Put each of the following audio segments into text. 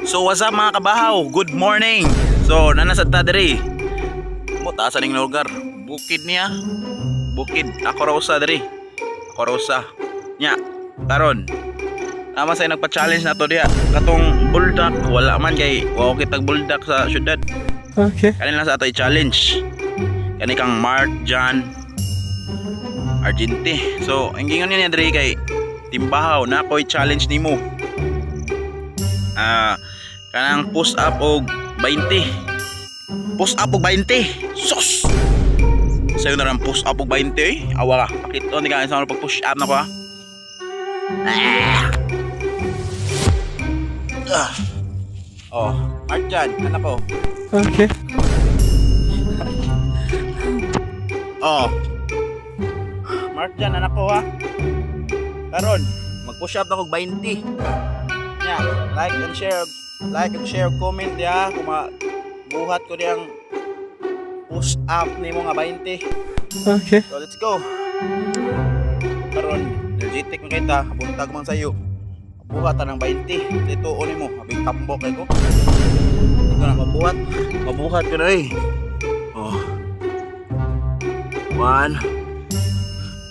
So what's up mga kabahaw? Good morning. So nanasad ta diri. Mo taasan ning lugar. Bukid niya. Bukid ako raw sa diri. Ako raw sa. Nya. Karon. Tama say nagpa-challenge na to diha. Katong buldak wala man kay wa kitag buldak sa syudad. Okay. Kanila sa ato i-challenge. Kani kang Mark John Argente. So ang gingon niya diri kay timbahaw na ko'y challenge nimo. Kanang push up og 20. Push up og 20. Sus. Sayo na ran push up og 20 eh. Awa ka. Pakito ni ka sa pag push up na ko ha. Oh, Mark John, anak ko. Okay. Oh. Mark John, anak ko ha. Karon, mag-push up na kog 20. Yeah, like and share, comment ya kung buhat ko diyang push up nimo nga 20. Okay. So let's go. Karon, energetic man kita, buntag man sayo. Buhat ta ng 20. Dito o nimo, abing tambok kay ko. Hindi ko na mabuhat. Mabuhat ko na eh. Oh. 1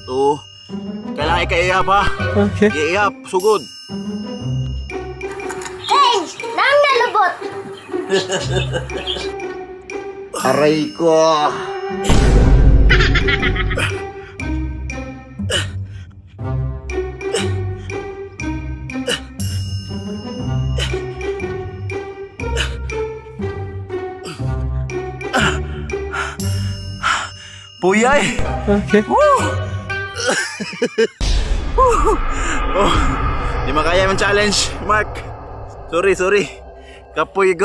2. Kailangan ika-iap ha. Okay. I-iap, sugod. Hey! Nang nalubot! Aray ko. Puyay. Okay. Woo! Oh, di makaya yung challenge, Mark. Sorry. Kapoy ko.